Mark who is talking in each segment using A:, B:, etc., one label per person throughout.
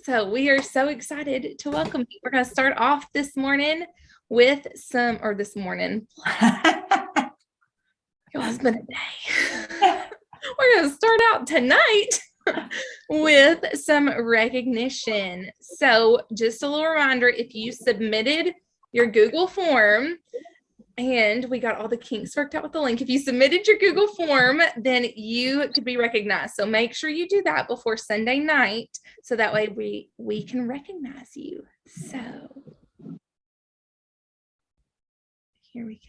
A: So we are so excited to welcome you. We're going to start off this morning with this morning. It's been a day. We're going to start out tonight with some recognition. So just a little reminder, if you submitted your Google form, and we got all the kinks worked out with the link. If you submitted your Google form, then you could be recognized. So make sure you do that before Sunday night, so that way we can recognize you. So here we
B: go.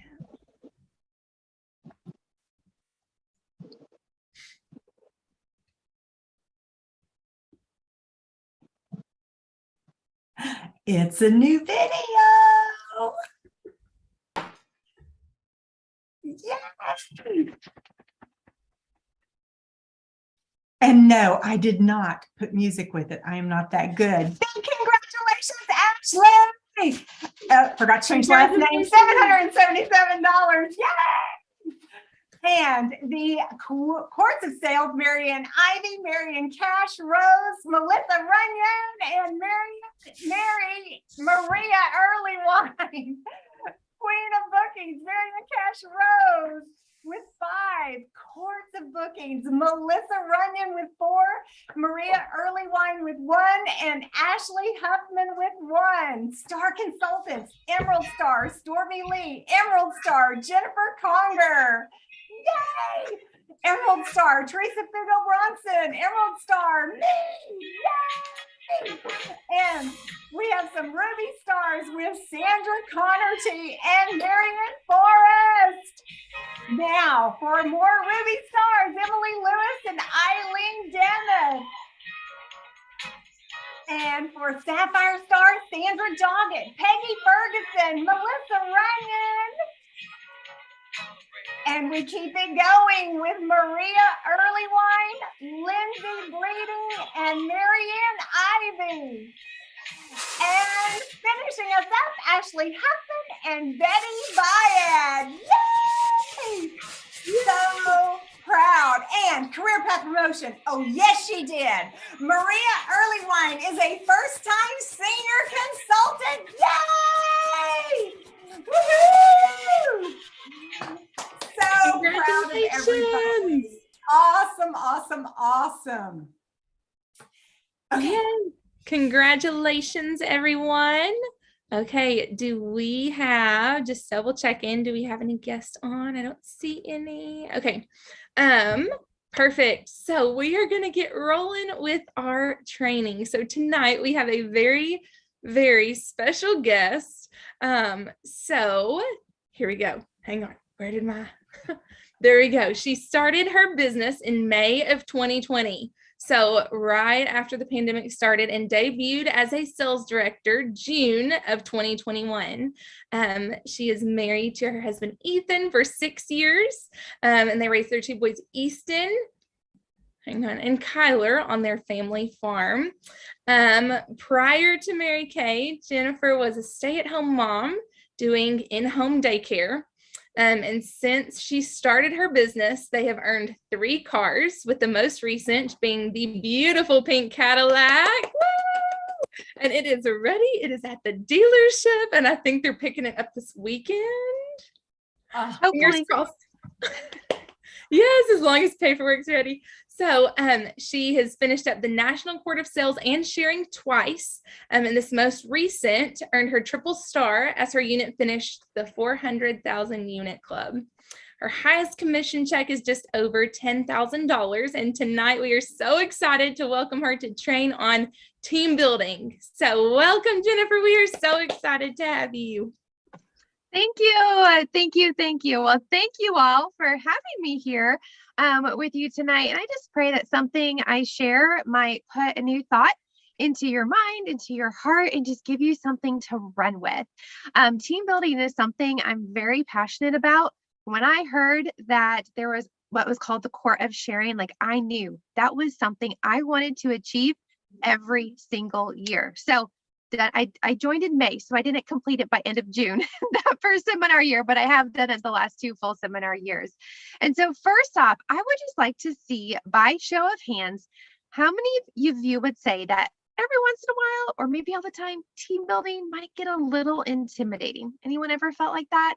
B: It's a new video. Yes. And no, I did not put music with it. I am not that good. Big congratulations, Ashley. Forgot to change last name. $777. Yay! And the courts of sales, Marianne Ivy, Marianne Cash, Rose, Melissa Runyon, and Maria Earlywine. Queen of bookings, Marianne Cash Rose with 5, courts of bookings, Melissa Runyon with 4, Maria Earlywine with 1, and Ashley Huffman with 1. Star Consultants, Emerald Star, Stormy Lee, Emerald Star, Jennifer Conger. Yay! Emerald Star, Teresa Figo Bronson, Emerald Star, me! Yay! And we have some Ruby Stars with Sandra Connerty and Marianne Forrest. Now, for more Ruby Stars, Emily Lewis and Eileen Dennis. And for Sapphire Stars, Sandra Doggett, Peggy Ferguson, Melissa Runyon. And we keep it going with Maria Earlywine, Lindsay Bleeding, and Marianne Ivy. And finishing us up, Ashley Huffman and Betty Bayad. Yay! So proud. And career path promotion. Oh, yes, she did. Maria Earlywine is a first-time senior consultant. Yay! Woohoo! So proud of everybody. Awesome, awesome, awesome. Okay.
A: Yay. Congratulations, everyone. Okay, do we have, just double check in, do we have any guests on? I don't see any. Okay, perfect. So we are going to get rolling with our training. So tonight we have a very, very special guest. So here we go. Hang on. Where did my, there we go. She started her business in May of 2020. So right after the pandemic started, and debuted as a sales director June of 2021. She is married to her husband Ethan for 6 years, and they raised their 2 boys, Easton, and Kyler, on their family farm. Prior to Mary Kay, Jennifer was a stay-at-home mom doing in-home daycare. And since she started her business, they have earned 3 cars, with the most recent being the beautiful pink Cadillac. Woo! And it is ready. It is at the dealership, and I think they're picking it up this weekend. Fingers crossed. Yes, as long as paperwork's ready. So she has finished up the National Court of Sales and Sharing twice. And this most recent earned her triple star as her unit finished the 400,000 unit club. Her highest commission check is just over $10,000. And tonight we are so excited to welcome her to train on team building. So welcome, Jennifer. We are so excited to have you.
C: Thank you. Thank you. Thank you. Well, thank you all for having me here with you tonight. And I just pray that something I share might put a new thought into your mind, into your heart, and just give you something to run with. Team building is something I'm very passionate about. When I heard that there was what was called the Court of Sharing, like, I knew that was something I wanted to achieve every single year. So that I joined in May, so I didn't complete it by end of June, that first seminar year, but I have done it the last 2 full seminar years. And so first off, I would just like to see, by show of hands, How many of you would say that every once in a while, or maybe all the time, team building might get a little intimidating? Anyone ever felt like that?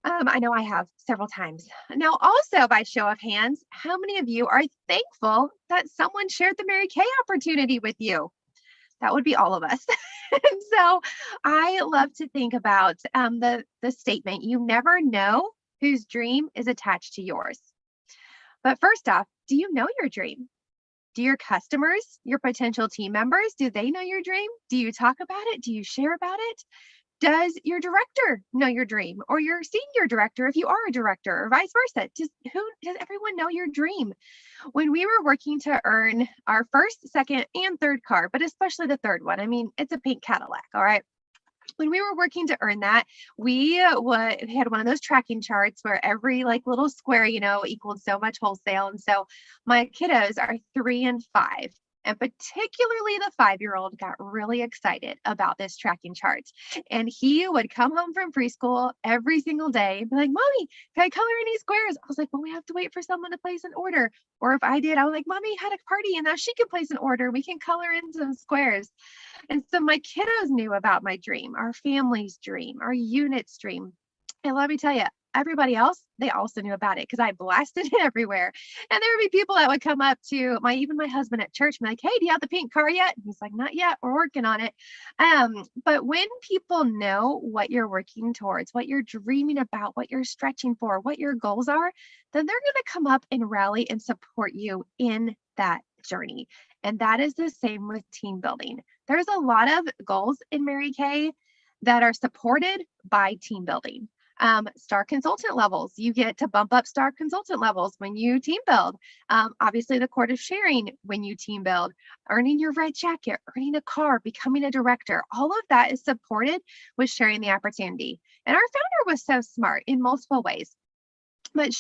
C: I know I have several times. Now, also by show of hands, how many of you are thankful that someone shared the Mary Kay opportunity with you? That would be all of us. And so I love to think about the statement, you never know whose dream is attached to yours. But first off, do you know your dream? Do your customers, your potential team members, do they know your dream? Do you talk about it? Do you share about it? Does your director know your dream, or your senior director, if you are a director, or vice versa? Does everyone know your dream? When we were working to earn our first, second, and third car, but especially the third one, I mean, it's a pink Cadillac, all right? When we were working to earn that, we had one of those tracking charts where every like little square, equaled so much wholesale. And so my kiddos are 3 and 5. And particularly the 5-year-old got really excited about this tracking chart. And he would come home from preschool every single day and be like, Mommy, can I color any squares? I was like, well, we have to wait for someone to place an order. Or if I did, I was like, Mommy had a party and now she can place an order. We can color in some squares. And so my kiddos knew about my dream, our family's dream, our unit's dream. And let me tell you, everybody else, they also knew about it because I blasted it everywhere. And there would be people that would come up to even my husband at church and be like, hey, do you have the pink car yet? And he's like, not yet. We're working on it. But when people know what you're working towards, what you're dreaming about, what you're stretching for, what your goals are, then they're going to come up and rally and support you in that journey. And that is the same with team building. There's a lot of goals in Mary Kay that are supported by team building. Star consultant levels, you get to bump up star consultant levels when you team build. Obviously the court of sharing when you team build, earning your red jacket, earning a car, becoming a director, all of that is supported with sharing the opportunity. And our founder was so smart in multiple ways, but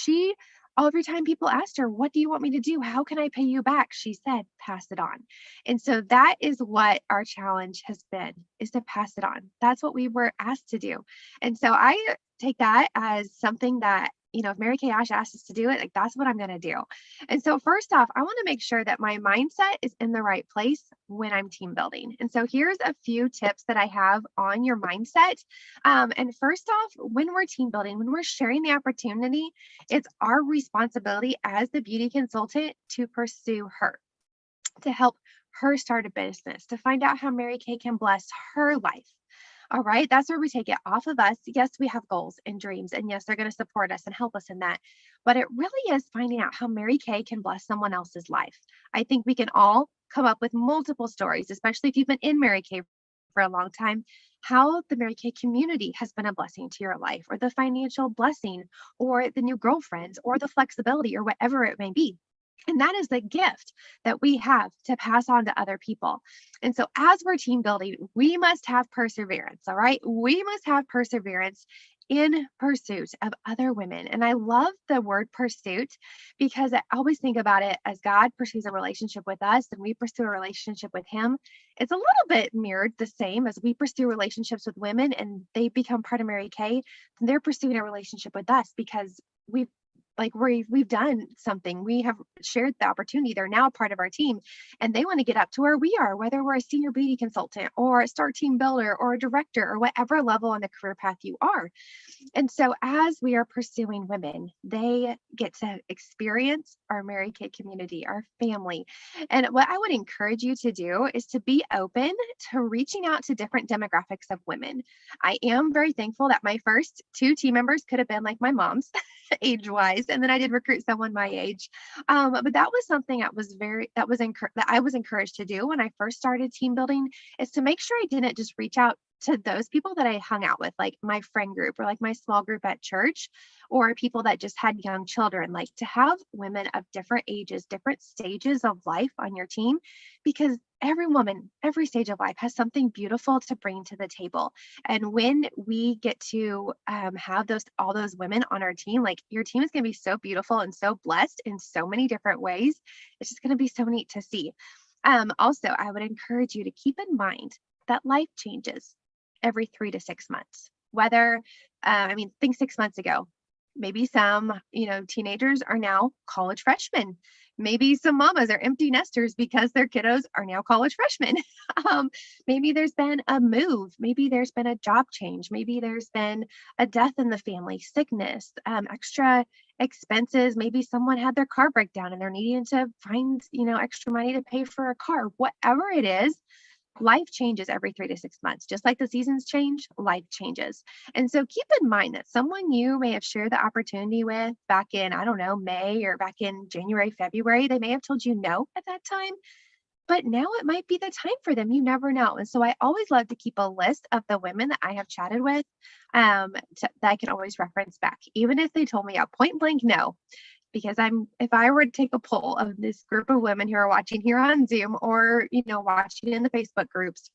C: every time people asked her, what do you want me to do? How can I pay you back? She said, pass it on. And so that is what our challenge has been, is to pass it on. That's what we were asked to do. And so I take that as something that, if Mary Kay Ash asked us to do it, like that's what I'm going to do. And so first off, I want to make sure that my mindset is in the right place when I'm team building. And so here's a few tips that I have on your mindset. And first off, when we're team building, when we're sharing the opportunity, it's our responsibility as the beauty consultant to pursue her, to help her start a business, to find out how Mary Kay can bless her life. All right, that's where we take it off of us. Yes, we have goals and dreams, and yes, they're going to support us and help us in that. But it really is finding out how Mary Kay can bless someone else's life. I think we can all come up with multiple stories, especially if you've been in Mary Kay for a long time, how the Mary Kay community has been a blessing to your life, or the financial blessing, or the new girlfriends, or the flexibility, or whatever it may be. And that is the gift that we have to pass on to other people. And so as we're team building, we must have perseverance. All right. We must have perseverance in pursuit of other women. And I love the word pursuit because I always think about it as God pursues a relationship with us and we pursue a relationship with him. It's a little bit mirrored the same as we pursue relationships with women and they become part of Mary Kay. And they're pursuing a relationship with us because we've done something. We have shared the opportunity. They're now part of our team and they want to get up to where we are, whether we're a senior beauty consultant or a star team builder or a director or whatever level on the career path you are. And so as we are pursuing women, they get to experience our Mary Kay community, our family. And what I would encourage you to do is to be open to reaching out to different demographics of women. I am very thankful that my first 2 team members could have been like my mom's age-wise, and then I did recruit someone my age. But that was something that I was encouraged to do when I first started team building, is to make sure I didn't just reach out to those people that I hung out with, like my friend group or like my small group at church, or people that just had young children, like to have women of different ages, different stages of life on your team, because every woman, every stage of life has something beautiful to bring to the table. And when we get to have all those women on our team, like your team is going to be so beautiful and so blessed in so many different ways. It's just going to be so neat to see. Also, I would encourage you to keep in mind that life changes every 3 to 6 months. Think 6 months ago, Maybe some, teenagers are now college freshmen. Maybe some mamas are empty nesters because their kiddos are now college freshmen. Maybe there's been a move. Maybe there's been a job change. Maybe there's been a death in the family, sickness, extra expenses. Maybe someone had their car break down and they're needing to find, extra money to pay for a car. Whatever it is, life changes every 3 to 6 months. Just like the seasons change, life changes. And so keep in mind that someone you may have shared the opportunity with back in, I don't know, May or back in January, February, they may have told you no at that time, but now it might be the time for them. You never know. And so I always love to keep a list of the women that I have chatted with that I can always reference back, even if they told me a point blank no. Because if I were to take a poll of this group of women who are watching here on Zoom or, watching in the Facebook groups,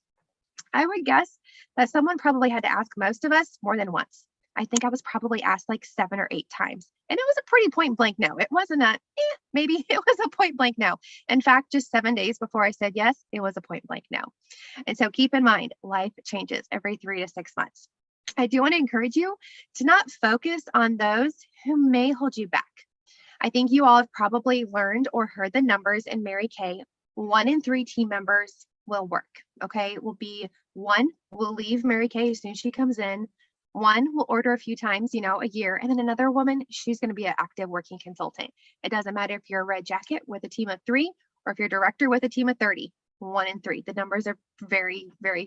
C: I would guess that someone probably had to ask most of us more than once. I think I was probably asked like 7 or 8 times. And it was a pretty point blank no. It wasn't maybe it was a point blank no. In fact, just 7 days before I said yes, it was a point blank no. And so keep in mind, life changes every 3 to 6 months. I do want to encourage you to not focus on those who may hold you back. I think you all have probably learned or heard the numbers in Mary Kay. 1 in 3 team members will work. Okay. Will be 1 will leave Mary Kay as soon as she comes in. 1 will order a few times, a year. And then another woman, she's going to be an active working consultant. It doesn't matter if you're a red jacket with a team of 3 or if you're a director with a team of 30. 1 in 3. The numbers are very, very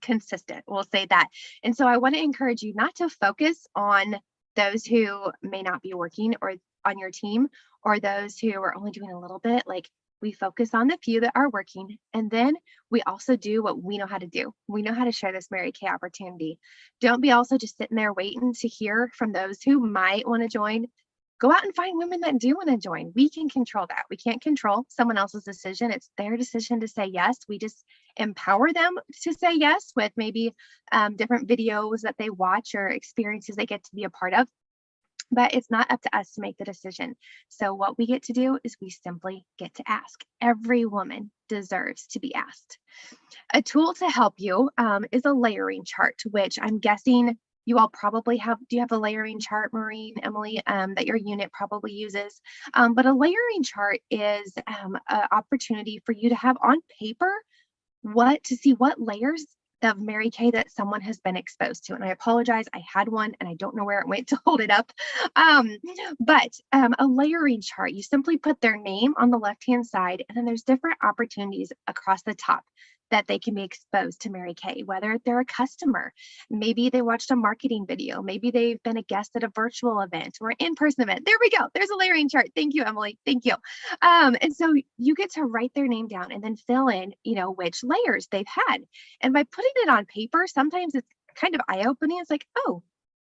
C: consistent. We'll say that. And so I want to encourage you not to focus on those who may not be working or on your team, or those who are only doing a little bit. Like, we focus on the few that are working, and then we also do what we know how to do. We know how to share this Mary Kay opportunity. Don't be also just sitting there waiting to hear from those who might want to join. Go out and find women that do want to join. We can control that. We can't control someone else's decision. It's their decision to say yes. We just empower them to say yes with maybe different videos that they watch or experiences they get to be a part of. But it's not up to us to make the decision. So what we get to do is we simply get to ask. Every woman deserves to be asked. A tool to help you is a layering chart, which I'm guessing you all probably have. Do you have a layering chart, Maureen, Emily, that your unit probably uses? But a layering chart is an opportunity for you to have on paper to see what layers of Mary Kay that someone has been exposed to. And I apologize, I had one and I don't know where it went to hold it up. But a layering chart, you simply put their name on the left-hand side, and then there's different opportunities across the top that they can be exposed to Mary Kay, whether they're a customer, maybe they watched a marketing video, maybe they've been a guest at a virtual event or an in-person event. There we go. There's a layering chart. Thank you, Emily. Thank you. And so you get to write their name down and then fill in, which layers they've had. And by putting it on paper, sometimes it's kind of eye-opening. It's like, oh,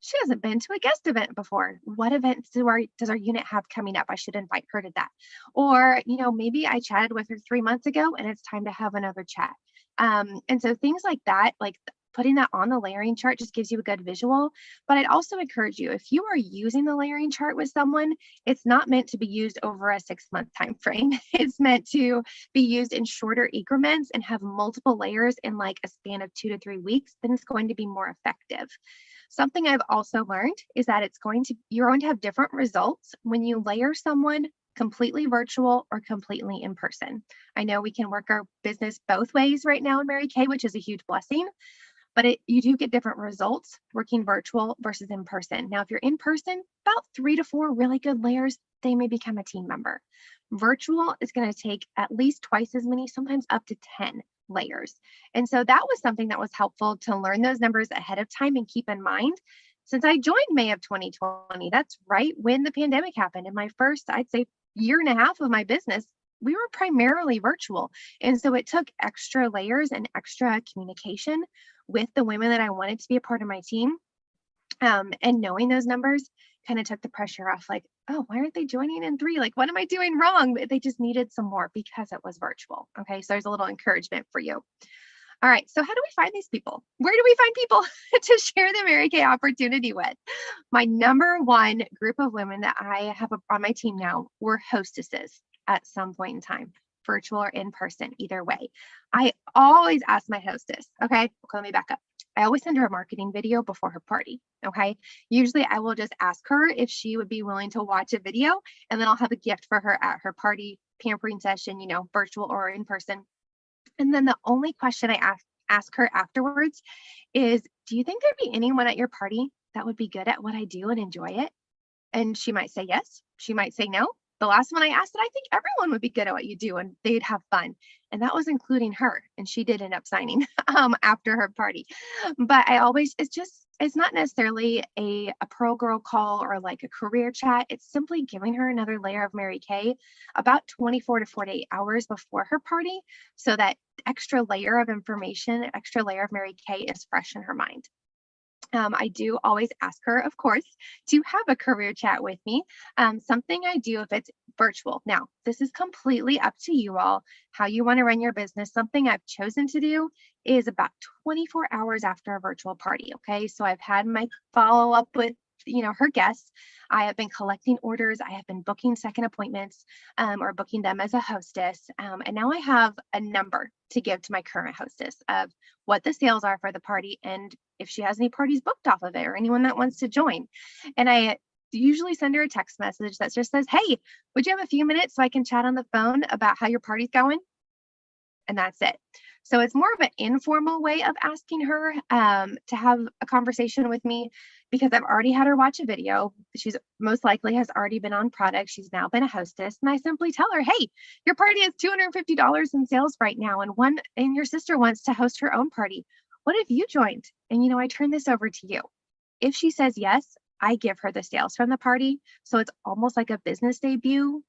C: she hasn't been to a guest event before. What events does our unit have coming up? I should invite her to that. Or, maybe I chatted with her 3 months ago and it's time to have another chat. And so things like that, like putting that on the layering chart just gives you a good visual. But I'd also encourage you, if you are using the layering chart with someone, it's not meant to be used over a 6-month time frame. It's meant to be used in shorter increments and have multiple layers in like a span of 2 to 3 weeks. Then it's going to be more effective. Something I've also learned is that you're going to have different results when you layer someone completely virtual or completely in person. I know we can work our business both ways right now in Mary Kay, which is a huge blessing, but you do get different results working virtual versus in person. Now, if you're in person, about 3 to 4 really good layers, they may become a team member. Virtual is going to take at least twice as many, sometimes up to 10 layers. And so that was something that was helpful to learn those numbers ahead of time and keep in mind. Since I joined May of 2020, that's right when the pandemic happened. In my first, I'd say, year and a half of my business, we were primarily virtual. And so it took extra layers and extra communication with the women that I wanted to be a part of my team. And knowing those numbers kind of took the pressure off, like, oh, why aren't they joining in 3? Like, what am I doing wrong? But they just needed some more because it was virtual. Okay, so there's a little encouragement for you. All right, so how do we find these people? Where do we find people to share the Mary Kay opportunity with? My number one group of women that I have on my team now were hostesses at some point in time, virtual or in person, either way. I always ask my hostess, okay, let me back up. I always send her a marketing video before her party. Okay. Usually I will just ask her if she would be willing to watch a video, and then I'll have a gift for her at her party pampering session, virtual or in person. And then the only question I ask her afterwards is, do you think there'd be anyone at your party that would be good at what I do and enjoy it? And she might say yes. She might say no. The last one I asked, I think everyone would be good at what you do and they'd have fun. And that was including her. And she did end up signing after her party. But it's not necessarily a Pearl Girl call or like a career chat. It's simply giving her another layer of Mary Kay about 24 to 48 hours before her party. So that extra layer of information, extra layer of Mary Kay is fresh in her mind. I do always ask her, of course, to have a career chat with me. Something I do if it's virtual. Now, this is completely up to you all, how you want to run your business. Something I've chosen to do is about 24 hours after a virtual party. Okay. So I've had my follow up with her guests. I have been collecting orders. I have been booking second appointments or booking them as a hostess. And now I have a number to give to my current hostess of what the sales are for the party and if she has any parties booked off of it or anyone that wants to join. And I usually send her a text message that just says, hey, would you have a few minutes so I can chat on the phone about how your party's going? And that's it. So it's more of an informal way of asking her to have a conversation with me because I've already had her watch a video. She's most likely has already been on product. She's now been a hostess. And I simply tell her, hey, your party has $250 in sales right now. And your sister wants to host her own party. What if you joined? And, I turn this over to you. If she says yes, I give her the sales from the party. So it's almost like a business debut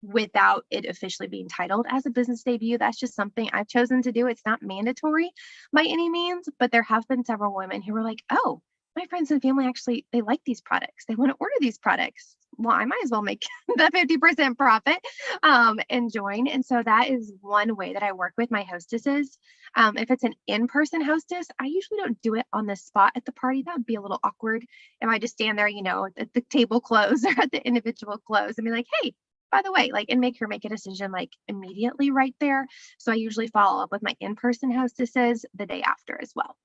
C: without it officially being titled as a business debut. That's just something I've chosen to do. It's not mandatory by any means, but there have been several women who were like, oh, my friends and family actually, they like these products. They want to order these products. Well, I might as well make the 50% profit and join. And so that is one way that I work with my hostesses. If it's an in-person hostess, I usually don't do it on the spot at the party. That would be a little awkward if I just stand there, at the table close or at the individual close and be like, hey, by the way, and make her make a decision immediately right there. So I usually follow up with my in-person hostesses the day after as well.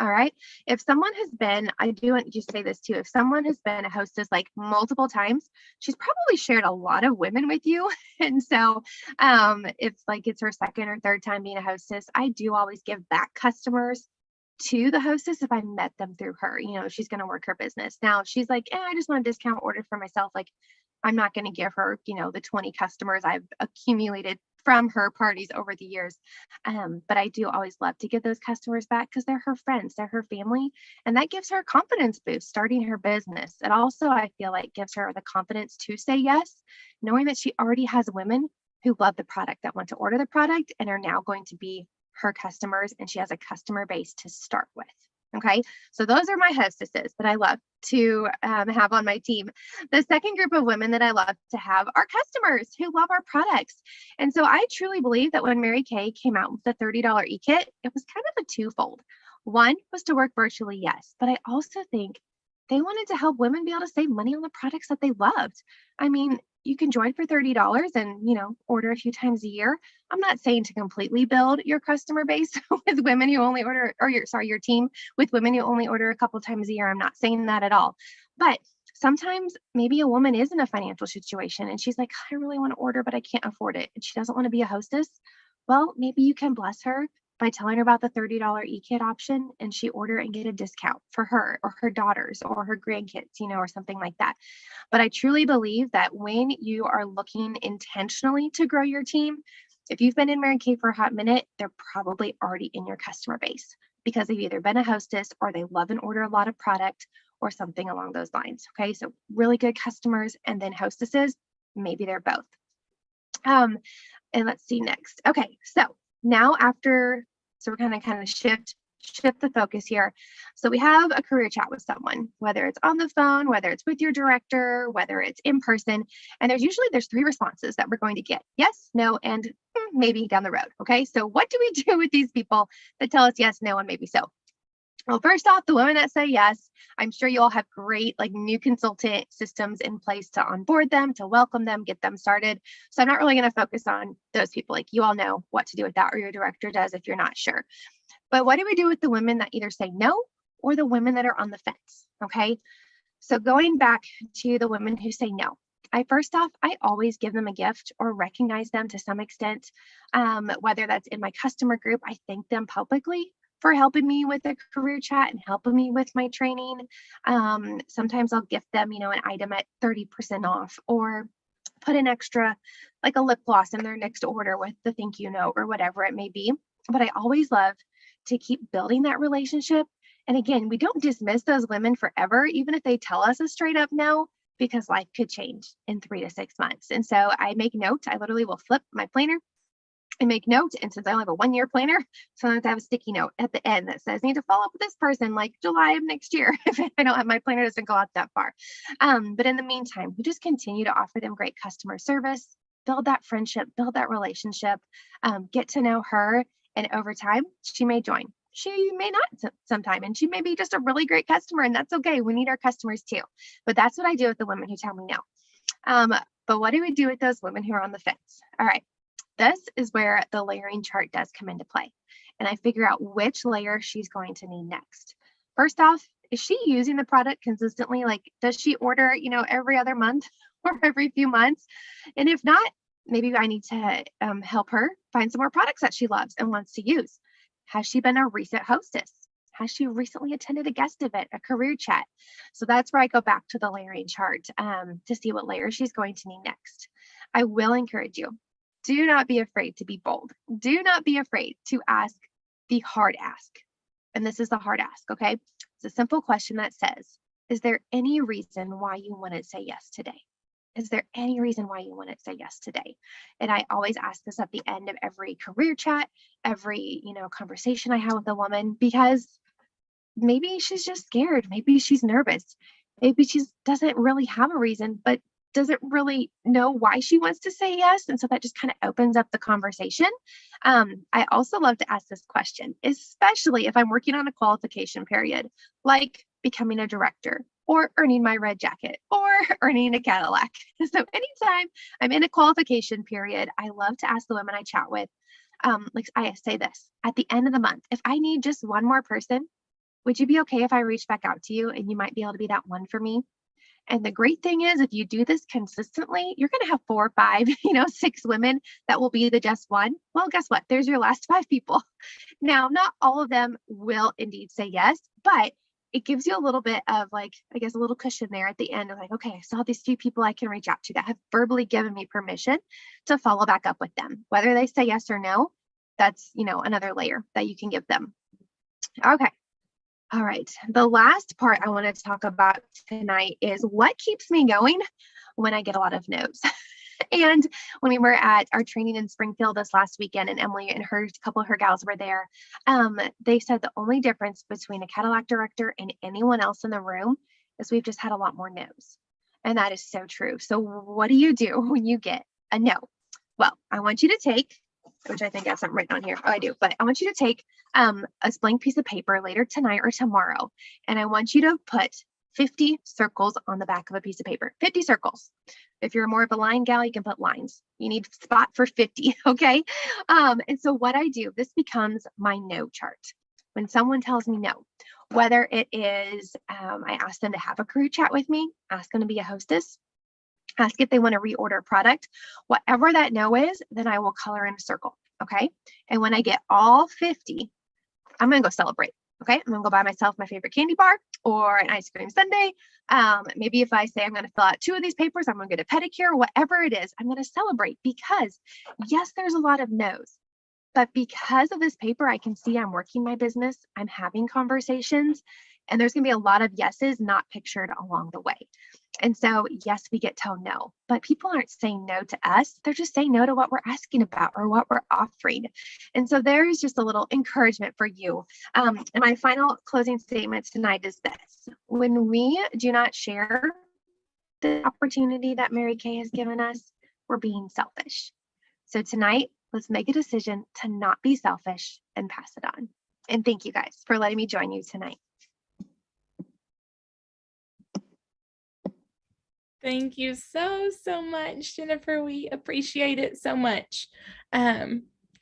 C: All right. If someone has been, I do want to say this too, if someone has been a hostess multiple times, she's probably shared a lot of women with you. And so if it's her second or third time being a hostess, I do always give back customers to the hostess if I met them through her. She's going to work her business. Now, if she's like, I just want a discount order for myself. I'm not going to give her, the 20 customers I've accumulated from her parties over the years. But I do always love to give those customers back because they're her friends, they're her family. And that gives her a confidence boost starting her business. It also, I feel like, gives her the confidence to say yes, knowing that she already has women who love the product, that want to order the product and are now going to be her customers. And she has a customer base to start with. Okay, so those are my hostesses that I love to have on my team. The second group of women that I love to have are customers who love our products. And so I truly believe that when Mary Kay came out with the $30 e-kit, it was kind of a twofold. One was to work virtually, yes, but I also think they wanted to help women be able to save money on the products that they loved. I mean, you can join for $30 and, order a few times a year. I'm not saying to completely build your customer base with women who only order, or your team with women who only order a couple times a year. I'm not saying that at all. But sometimes maybe a woman is in a financial situation and she's like, I really want to order, but I can't afford it. And she doesn't want to be a hostess. Well, maybe you can bless her by telling her about the $30 e-kit option and she order and get a discount for her or her daughters or her grandkids, or something like that. But I truly believe that when you are looking intentionally to grow your team, if you've been in Mary Kay for a hot minute, they're probably already in your customer base because they've either been a hostess or they love and order a lot of product or something along those lines. Okay, so really good customers and then hostesses, maybe they're both. And let's see next. Okay, so now so we're kind of shift the focus here. So we have a career chat with someone, whether it's on the phone, whether it's with your director, whether it's in person. And there's three responses that we're going to get: yes, no, and maybe down the road. Okay, so what do we do with these people that tell us yes, no, and maybe so? Well, first off, the women that say yes, I'm sure you all have great new consultant systems in place to onboard them, to welcome them, get them started. So I'm not really going to focus on those people. You all know what to do with that, or your director does if you're not sure. But what do we do with the women that either say no or the women that are on the fence? Okay. So going back to the women who say no, first off, I always give them a gift or recognize them to some extent. Whether that's in my customer group, I thank them publicly for helping me with the career chat and helping me with my training. Sometimes I'll gift them, an item at 30% off, or put an extra, like a lip gloss in their next order with the thank you note or whatever it may be. But I always love to keep building that relationship. And again, we don't dismiss those women forever, even if they tell us a straight up no, because life could change in 3 to 6 months. And so I make note, I literally will flip my planner and make note. And since I only have a 1-year planner, sometimes I have a sticky note at the end that says, need to follow up with this person like July of next year. If I don't have, my planner doesn't go out that far. But in the meantime, we just continue to offer them great customer service, build that friendship, build that relationship, get to know her. And over time, she may join. She may not sometime, and she may be just a really great customer, and that's okay. We need our customers too. But that's what I do with the women who tell me no. But what do we do with those women who are on the fence? All right. This is where the layering chart does come into play. And I figure out which layer she's going to need next. First off, is she using the product consistently? Like, does she order, every other month or every few months? And if not, maybe I need to help her find some more products that she loves and wants to use. Has she been a recent hostess? Has she recently attended a guest event, a career chat? So that's where I go back to the layering chart to see what layer she's going to need next. I will encourage you. Do not be afraid to be bold. Do not be afraid to ask the hard ask. And this is the hard ask, okay? It's a simple question that says, is there any reason why you wouldn't say yes today? Is there any reason why you wouldn't say yes today? And I always ask this at the end of every career chat, every, conversation I have with a woman, because maybe she's just scared. Maybe she's nervous. Maybe she doesn't really have a reason, but doesn't really know why she wants to say yes. And so that just kind of opens up the conversation. I also love to ask this question, especially if I'm working on a qualification period, like becoming a director or earning my red jacket or earning a Cadillac. So anytime I'm in a qualification period, I love to ask the women I chat with, like I say this, at the end of the month, if I need just one more person, would you be okay if I reach back out to you and you might be able to be that one for me? And the great thing is, if you do this consistently, you're going to have 4 or 5, 6 women that will be the just one. Well, guess what? There's your last 5 people. Now, not all of them will indeed say yes, but it gives you a little bit of a little cushion there at the end of okay, I saw these few people I can reach out to that have verbally given me permission to follow back up with them. Whether they say yes or no, that's, another layer that you can give them. Okay. All right. The last part I want to talk about tonight is what keeps me going when I get a lot of no's. And when we were at our training in Springfield this last weekend, and Emily and a couple of her gals were there, they said the only difference between a Cadillac director and anyone else in the room is we've just had a lot more no's. And that is so true. So what do you do when you get a no? Well, I want you to take, which I think I have something written on here. Oh, I do. But I want you to take a blank piece of paper later tonight or tomorrow. And I want you to put 50 circles on the back of a piece of paper. 50 circles. If you're more of a line gal, you can put lines. You need spot for 50. Okay. And so what I do, this becomes my no chart. When someone tells me no, whether it is, I ask them to have a career chat with me, ask them to be a hostess, ask if they want to reorder a product, whatever that no is, then I will color in a circle. Okay. And when I get all 50, I'm going to go celebrate. Okay. I'm going to go buy myself my favorite candy bar or an ice cream sundae. Maybe if I say I'm going to fill out 2 of these papers, I'm going to get a pedicure, whatever it is, I'm going to celebrate because yes, there's a lot of no's, but because of this paper, I can see I'm working my business. I'm having conversations, and there's going to be a lot of yeses not pictured along the way. And so, yes, we get told no, but people aren't saying no to us. They're just saying no to what we're asking about or what we're offering. And so there's just a little encouragement for you. And my final closing statement tonight is this. When we do not share the opportunity that Mary Kay has given us, we're being selfish. So tonight, let's make a decision to not be selfish and pass it on. And thank you guys for letting me join you tonight.
A: Thank you so much, Jennifer. We appreciate it so much.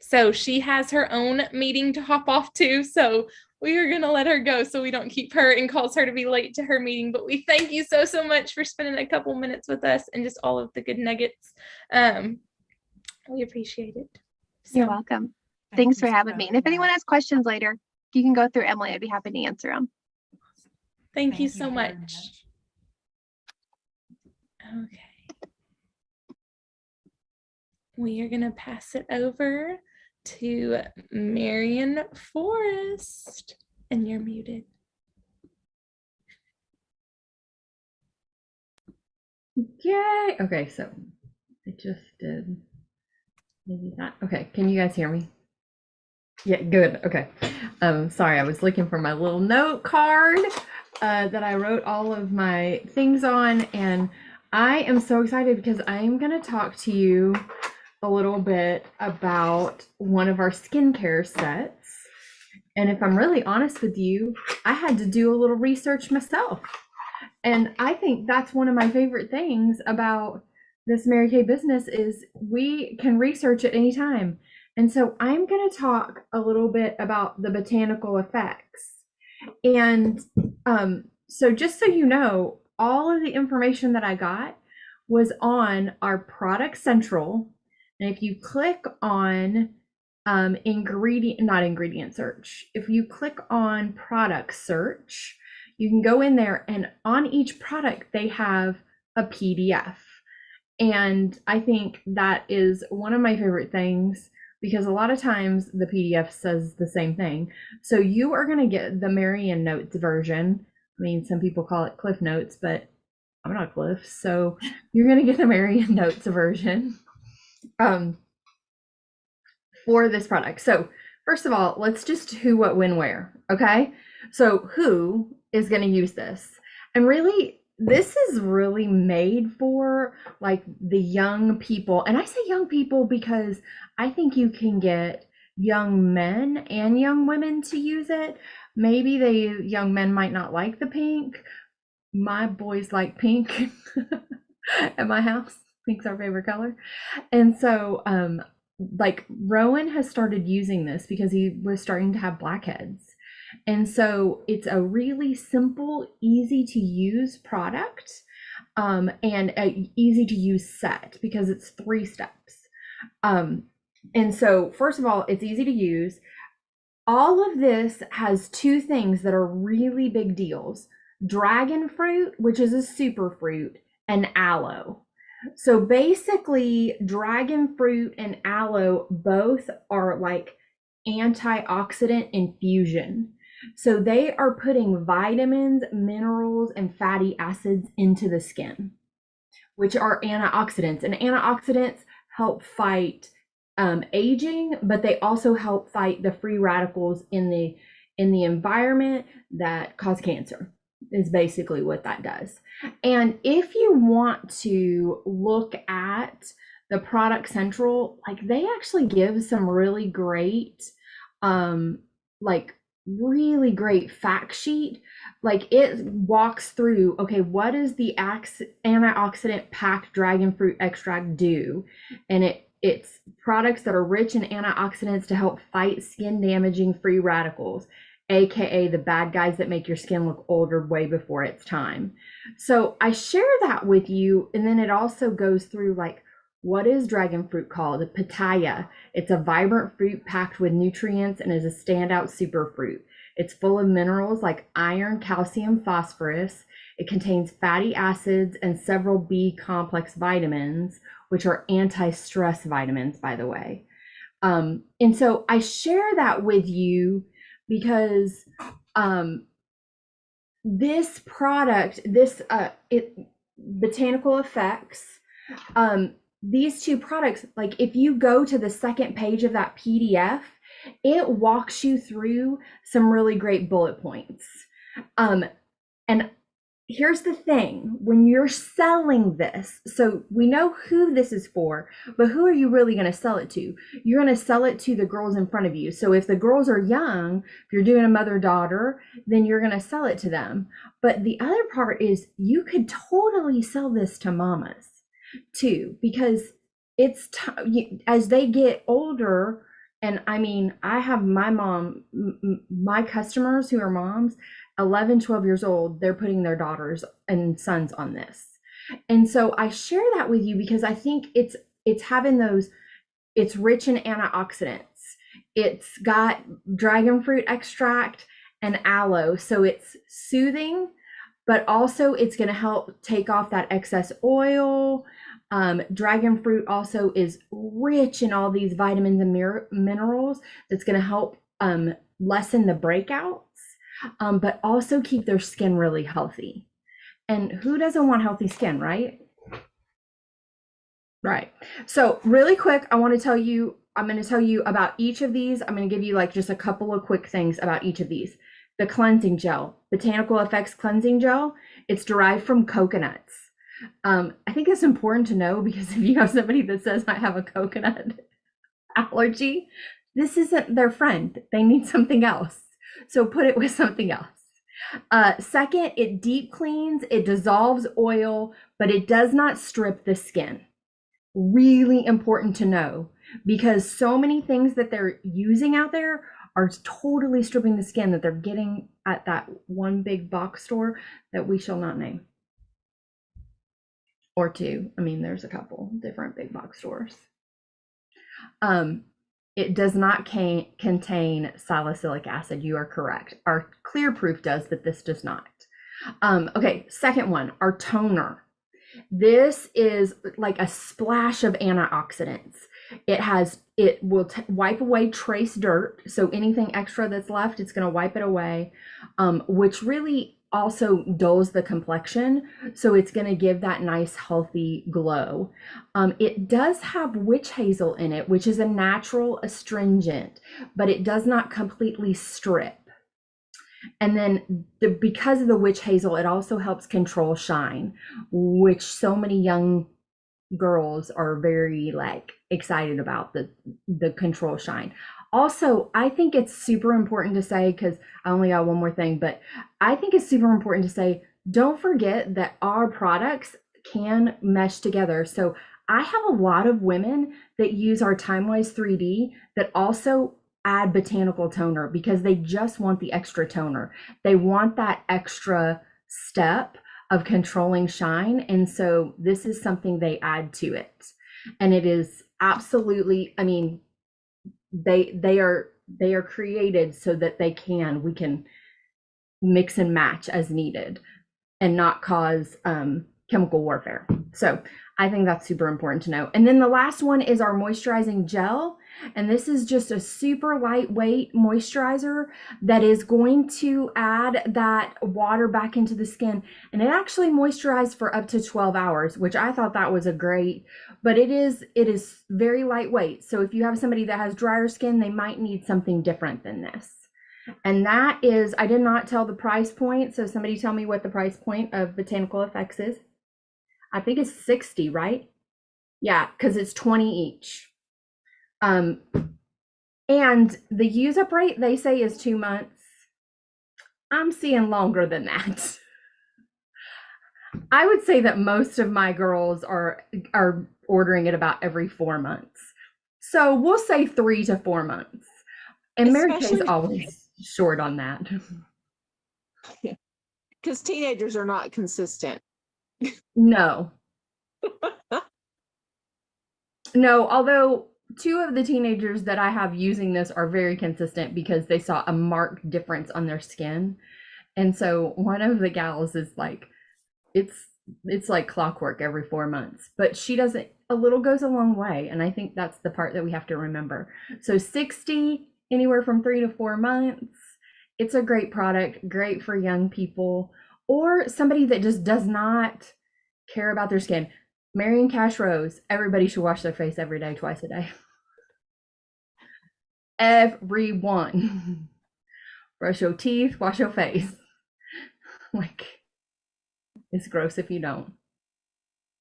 A: So she has her own meeting to hop off to. So we are going to let her go so we don't keep her and cause her to be late to her meeting. But we thank you so, so much for spending a couple minutes with us and just all of the good nuggets. We appreciate it. So,
C: You're welcome.
B: Thank
C: Thanks
B: you
C: for having
B: so
C: me. And if anyone
B: much.
C: has questions later, you can go through Emily. I'd be happy to answer them.
A: Thank you so
B: very
A: much. Okay. We are going to pass it over to Marion Forrest, and you're muted.
D: Yay! Okay, so I just did maybe that. Okay, can you guys hear me? Yeah, good. Okay. Sorry, I was looking for my little note card that I wrote all of my things on, and I am so excited because I am going to talk to you a little bit about one of our skincare sets. And if I'm really honest with you, I had to do a little research myself. And I think that's one of my favorite things about this Mary Kay business is we can research at any time. And so I'm going to talk a little bit about the botanical effects. And so just so you know, all of the information that I got was on our Product Central. And if you click on not ingredient search, if you click on product search, you can go in there and on each product, they have a PDF. And I think that is one of my favorite things because a lot of times the PDF says the same thing. So you are going to get the Marion Notes version. I mean, some people call it Cliff Notes, but I'm not Cliff. So you're going to get the Marion Notes version for this product. So first of all, let's just who, what, when, where. Okay. So who is going to use this? And really, this is really made for like the young people. And I say young people because I think you can get young men and young women to use it. Maybe the young men might not like the pink. My boys like pink at my house. Pink's our favorite color. And so, like Rowan has started using this because he was starting to have blackheads. And so it's a really simple, easy to use product and a easy to use set because it's 3 steps. And so first of all, it's easy to use. All of this has 2 things that are really big deals. Dragon fruit, which is a superfruit, and aloe. So basically, dragon fruit and aloe both are like antioxidant infusion. So they are putting vitamins, minerals, and fatty acids into the skin, which are antioxidants. And antioxidants help fight aging, but they also help fight the free radicals in the environment that cause cancer. Is basically what that does. And if you want to look at the Product Central, like they actually give some really great really great fact sheet. Like it walks through, okay, what does the antioxidant packed dragon fruit extract do? And it's products that are rich in antioxidants to help fight skin damaging free radicals, aka the bad guys that make your skin look older way before its time. So I share that with you, and then it also goes through like, what is dragon fruit called? Pitaya. It's a vibrant fruit packed with nutrients and is a standout superfruit. It's full of minerals like iron, calcium, phosphorus. It contains fatty acids and several B complex vitamins, which are anti-stress vitamins, by the way. And so I share that with you because this product, Botanical Effects, these 2 products, like if you go to the second page of that PDF, it walks you through some really great bullet points. And here's the thing, when you're selling this, so we know who this is for, but who are you really going to sell it to? You're going to sell it to the girls in front of you. So if the girls are young, if you're doing a mother-daughter, then you're going to sell it to them. But the other part is you could totally sell this to mamas too, because it's as they get older And I mean, I have my mom, my customers who are moms, 11, 12 years old, they're putting their daughters and sons on this. And so I share that with you because I think it's having those, it's rich in antioxidants. It's got dragon fruit extract and aloe. So it's soothing, but also it's going to help take off that excess oil. Dragon fruit also is rich in all these vitamins and minerals that's going to help lessen the breakouts, but also keep their skin really healthy. And who doesn't want healthy skin, right? Right. So really quick, I'm going to tell you about each of these. I'm going to give you like just a couple of quick things about each of these. The cleansing gel, Botanical Effects cleansing gel, it's derived from coconuts. I think it's important to know because if you have somebody that says I have a coconut allergy, this isn't their friend. They need something else. So put it with something else. Second, it deep cleans, it dissolves oil, but it does not strip the skin. Really important to know because so many things that they're using out there are totally stripping the skin that they're getting at that one big box store that we shall not name. Or two. I mean, there's a couple different big box stores. It does not contain salicylic acid. You are correct. Our clear proof does, but this does not. Okay, second one, our toner. This is like a splash of antioxidants. It will wipe away trace dirt. So anything extra that's left, it's going to wipe it away, which really also dulls the complexion. So it's going to give that nice, healthy glow. It does have witch hazel in it, which is a natural astringent, but it does not completely strip. And then because of the witch hazel, it also helps control shine, which so many young girls are very like excited about the control shine. Also, I think it's super important to say, because I only got one more thing, but I think it's super important to say, don't forget that our products can mesh together. So I have a lot of women that use our TimeWise 3D that also add botanical toner because they just want the extra toner. They want that extra step of controlling shine. And so this is something they add to it. And it is absolutely, I mean, they are created so that we can mix and match as needed and not cause chemical warfare. So I think that's super important to know. And then the last one is our moisturizing gel. And this is just a super lightweight moisturizer that is going to add that water back into the skin. And it actually moisturizes for up to 12 hours, which I thought that was a great, but it is very lightweight. So if you have somebody that has drier skin, they might need something different than this. And that is, I did not tell the price point. So somebody tell me what the price point of Botanical Effects is. I think it's 60, right? Yeah, because it's 20 each. And the use up rate they say is 2 months. I'm seeing longer than that. I would say that most of my girls are ordering it about every 4 months. So we'll say 3 to 4 months. And Mary Kay's always short on that.
E: Because teenagers are not consistent.
D: No. No, although 2 of the teenagers that I have using this are very consistent because they saw a marked difference on their skin. And so one of the gals is like, it's like clockwork every 4 months, but she doesn't, a little goes a long way. And I think that's the part that we have to remember. So 60, anywhere from 3 to 4 months. It's a great product, great for young people or somebody that just does not care about their skin. Marion Cash Rose, everybody should wash their face every day, twice a day. Everyone. Brush your teeth, wash your face. Like, it's gross if you don't.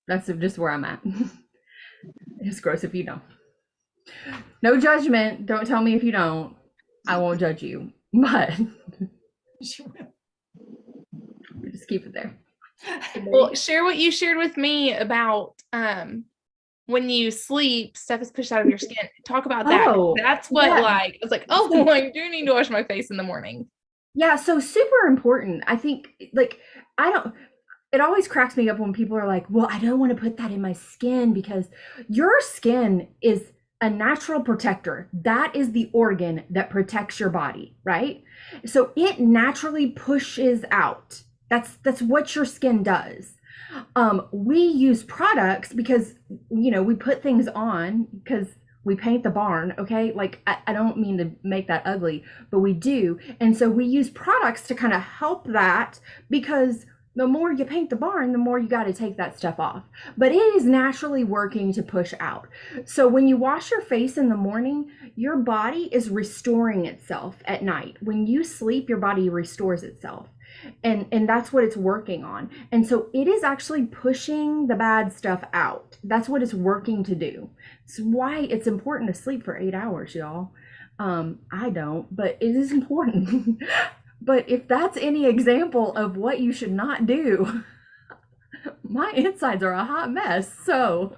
D: That's just where I'm at. It's gross if you don't. No judgment. Don't tell me if you don't. I won't judge you. But just keep it there.
A: Well, share what you shared with me about when you sleep, stuff is pushed out of your skin. Talk about that.
D: Oh,
A: That's what
D: yeah.
A: like, I was like, oh, I do need to wash my face in the morning.
D: Yeah, so super important. I think like I don't it always cracks me up when people are like, "Well, I don't want to put that in my skin because your skin is a natural protector. That is the organ that protects your body, right? So it naturally pushes out. That's what your skin does. We use products because we put things on because we paint the barn, okay? Like I don't mean to make that ugly, but we do. And so we use products to kind of help that because the more you paint the barn, the more you got to take that stuff off. But it is naturally working to push out. So when you wash your face in the morning, your body is restoring itself at night. When you sleep, your body restores itself. And that's what it's working on. And so it is actually pushing the bad stuff out. That's what it's working to do. It's why it's important to sleep for 8 hours, y'all. I don't, but it is important. But if that's any example of what you should not do, my insides are a hot mess. So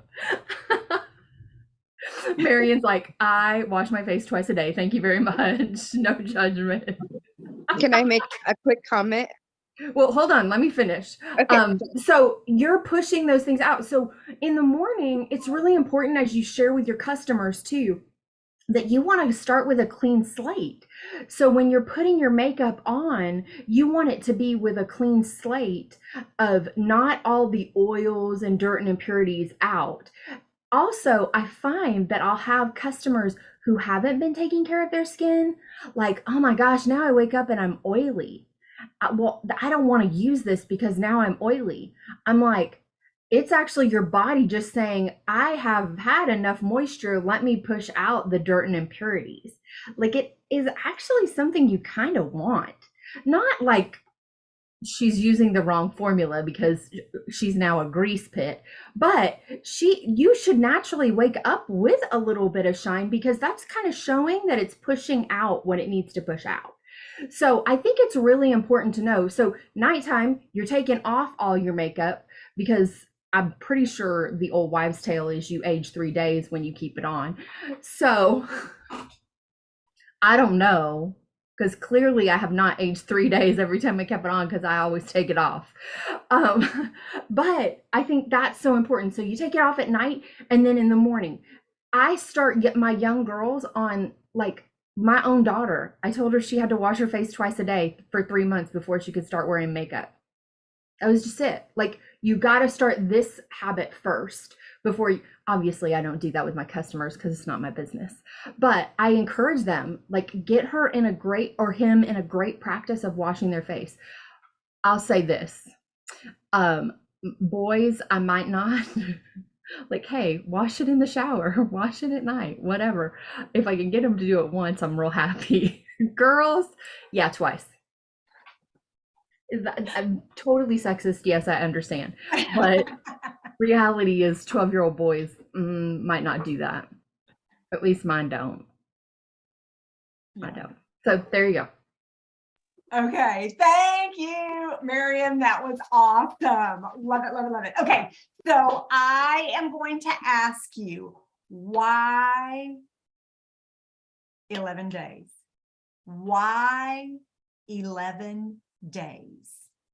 D: Marion's like, I wash my face twice a day. Thank you very much. No judgment.
F: Can I make a quick comment?
D: Well, hold on, let me finish.
F: Okay.
D: So you're pushing those things out. So in the morning, it's really important as you share with your customers too, that you want to start with a clean slate. So when you're putting your makeup on, you want it to be with a clean slate of not all the oils and dirt and impurities out. Also, I find that I'll have customers who haven't been taking care of their skin, like, oh my gosh, now I wake up and I'm oily. Well, I don't want to use this because now I'm oily. I'm like, it's actually your body just saying, I have had enough moisture. Let me push out the dirt and impurities. Like it is actually something you kind of want. Not like she's using the wrong formula because she's now a grease pit, but you should naturally wake up with a little bit of shine because that's kind of showing that it's pushing out what it needs to push out. So I think it's really important to know. So nighttime, you're taking off all your makeup because I'm pretty sure the old wives' tale is you age 3 days when you keep it on. So I don't know, because clearly I have not aged 3 days every time I kept it on because I always take it off. But I think that's so important. So you take it off at night and then in the morning. I start getting my young girls on like my own daughter. I told her she had to wash her face twice a day for 3 months before she could start wearing makeup. That was just it. Like you got to start this habit first before you, obviously I don't do that with my customers because it's not my business, but I encourage them, like get her in a great or him in a great practice of washing their face. I'll say this, boys, I might not like, hey, wash it in the shower, wash it at night, whatever. If I can get them to do it once, I'm real happy. Girls, yeah, twice. I'm totally sexist. Yes, I understand. But reality is 12-year-old boys might not do that. At least mine don't. I don't. So there you go.
B: Okay, thank you, Miriam. That was awesome. Love it, love it, love it. Okay, so I am going to ask you, why 11 days? Why 11 days?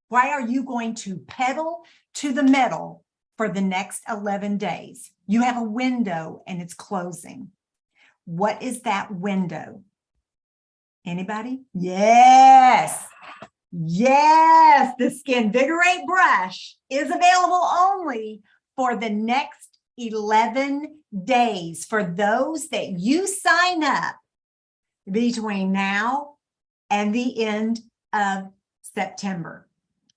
B: Why are you going to pedal to the metal for the next 11 days? You have a window and it's closing. What is that window? Anybody? Yes. Yes. The Skinvigorate brush is available only for the next 11 days for those that you sign up between now and the end of September.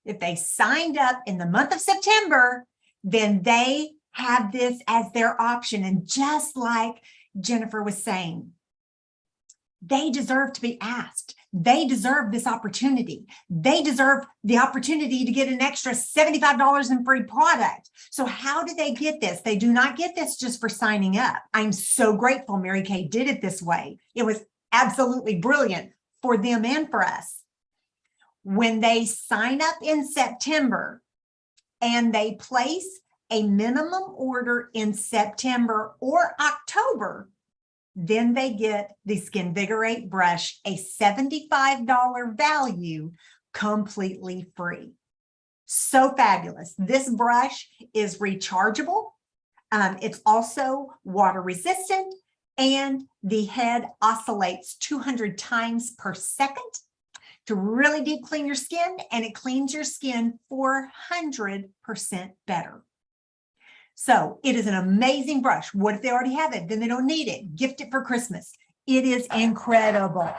B: If they signed up in the month of September, then they have this as their option. And just like Jennifer was saying, they deserve to be asked. They deserve this opportunity. They deserve the opportunity to get an extra $75 in free product. So how do they get this? They do not get this just for signing up. I'm so grateful Mary Kay did it this way. It was absolutely brilliant for them and for us. When they sign up in September and they place a minimum order in September or October, then they get the Skinvigorate brush, a $75 value, completely free. So fabulous. This brush is rechargeable. It's also water resistant, and the head oscillates 200 times per second to really deep clean your skin, and it cleans your skin 400% better. So it is an amazing brush. What if they already have it? Then they don't need it. Gift it for Christmas. It is incredible.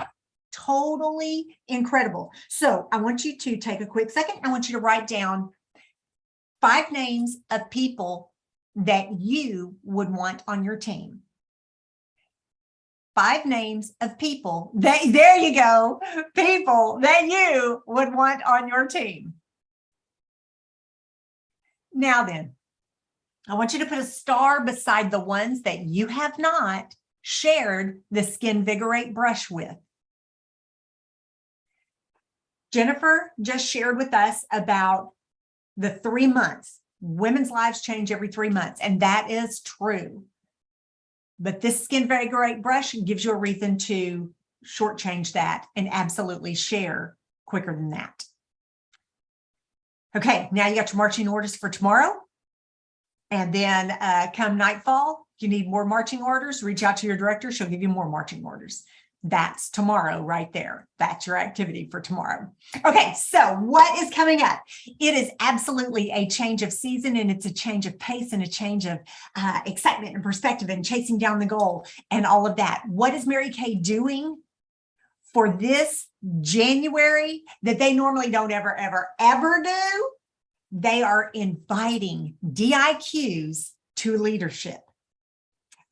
B: Totally incredible. So I want you to take a quick second. I want you to write down 5 names of people that you would want on your team. 5 names of people that, there you go, people that you would want on your team. Now then, I want you to put a star beside the ones that you have not shared the Skinvigorate brush with. Jennifer just shared with us about the 3 months. Women's lives change every 3 months, and that is true. But this Skinvigorate brush gives you a reason to shortchange that and absolutely share quicker than that. Okay, now you got your marching orders for tomorrow. And then come nightfall, if you need more marching orders, reach out to your director. She'll give you more marching orders. That's tomorrow right there. That's your activity for tomorrow. Okay, so what is coming up? It is absolutely a change of season, and it's a change of pace and a change of excitement and perspective and chasing down the goal and all of that. What is Mary Kay doing for this January that they normally don't ever do? They are inviting DIQs to leadership.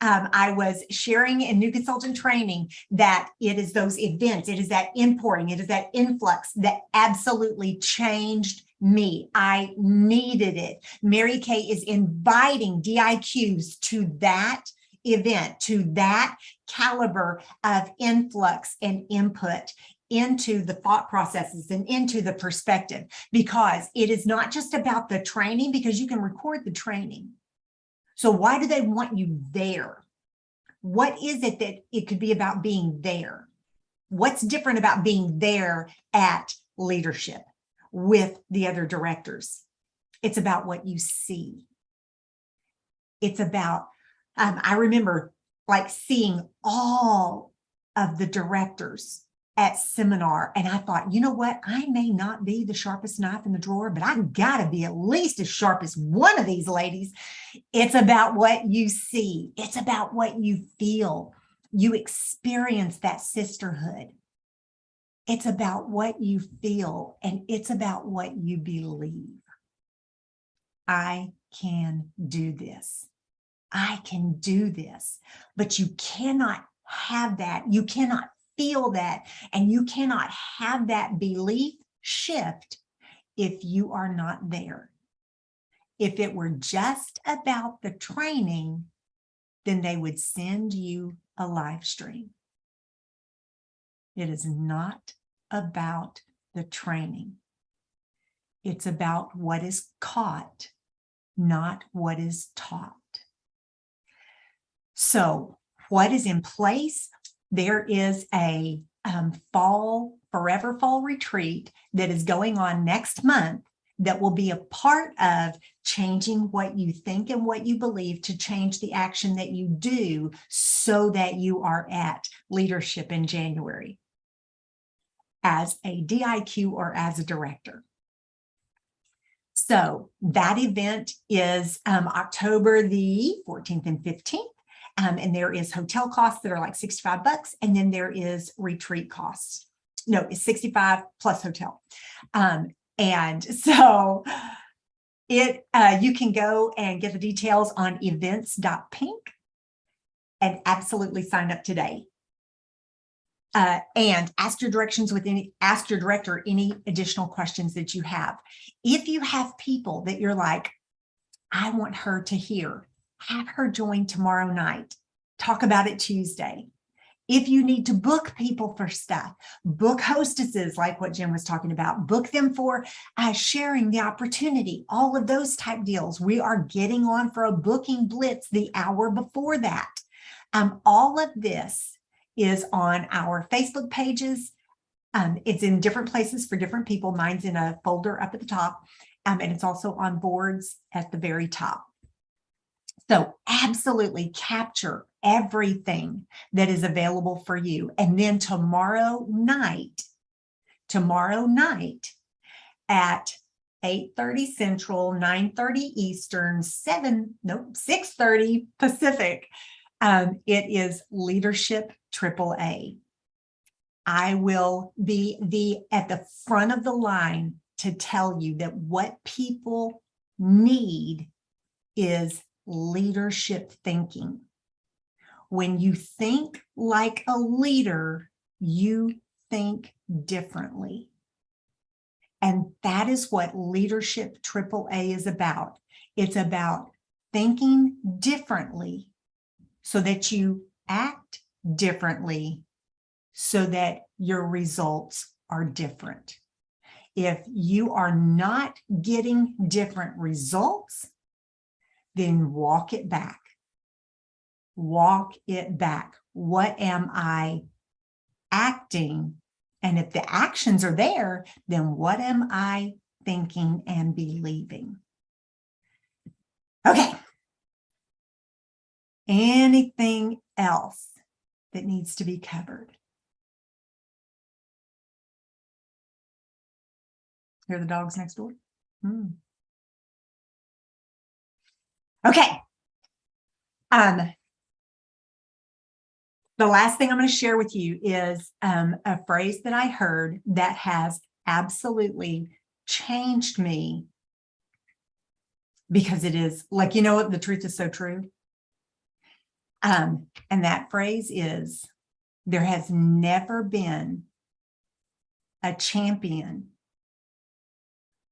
B: I was sharing in new consultant training that it is those events, it is that importing, it is that influx that absolutely changed me. I needed it. Mary Kay is inviting DIQs to that event, to that caliber of influx and input into the thought processes and into the perspective, because it is not just about the training, because you can record the training. So why do they want you there? What is it that it could be about being there? What's different about being there at leadership with the other directors? It's about what you see. It's about, I remember like seeing all of the directors at seminar, and I thought, you know what? I may not be the sharpest knife in the drawer, but I've got to be at least as sharp as one of these ladies. It's about what you see. It's about what you feel. You experience that sisterhood. It's about what you feel, and it's about what you believe. I can do this. I can do this. But you cannot have that. You cannot feel that, and you cannot have that belief shift if you are not there. If it were just about the training, then they would send you a live stream. It is not about the training. It's about what is caught, not what is taught. So what is in place? There is a forever fall retreat that is going on next month that will be a part of changing what you think and what you believe to change the action that you do so that you are at leadership in January as a DIQ or as a director. So that event is October the 14th and 15th. And there is hotel costs that are like $65, and then there is retreat costs. No, it's 65 plus hotel. And so you can go and get the details on events.pink and absolutely sign up today. And ask your director any additional questions that you have. If you have people that you're like, I want her to hear, have her join tomorrow night. Talk about it Tuesday. If you need to book people for stuff, book hostesses like what Jen was talking about, book them for sharing the opportunity, all of those type deals. We are getting on for a booking blitz the hour before that. All of this is on our Facebook pages. It's in different places for different people. Mine's in a folder up at the top, and it's also on boards at the very top. So absolutely capture everything that is available for you. And then tomorrow night at 8:30 Central, 9:30 Eastern, 6:30 Pacific, it is Leadership AAA. I will be at the front of the line to tell you that what people need is leadership thinking. When you think like a leader, you think differently. And that is what Leadership AAA is about. It's about thinking differently so that you act differently so that your results are different. If you are not getting different results, then walk it back. Walk it back. What am I acting? And if the actions are there, then what am I thinking and believing? Okay. Anything else that needs to be covered? Hear the dogs next door? Okay. The last thing I'm going to share with you is a phrase that I heard that has absolutely changed me, because it is like, you know what, the truth is so true. And that phrase is, there has never been a champion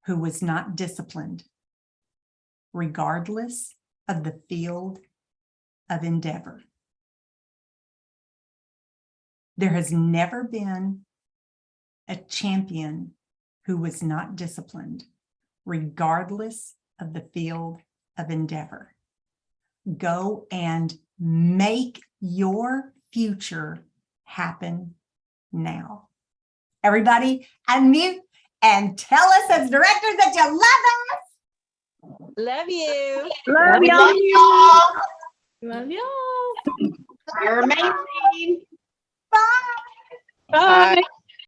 B: who was not disciplined, regardless of the field of endeavor. There has never been a champion who was not disciplined, regardless of the field of endeavor. Go and make your future happen now. Everybody, unmute and tell us as directors that you love us.
E: Love you.
F: Love y'all.
A: Love y'all.
F: You're amazing.
B: Bye.
F: Bye.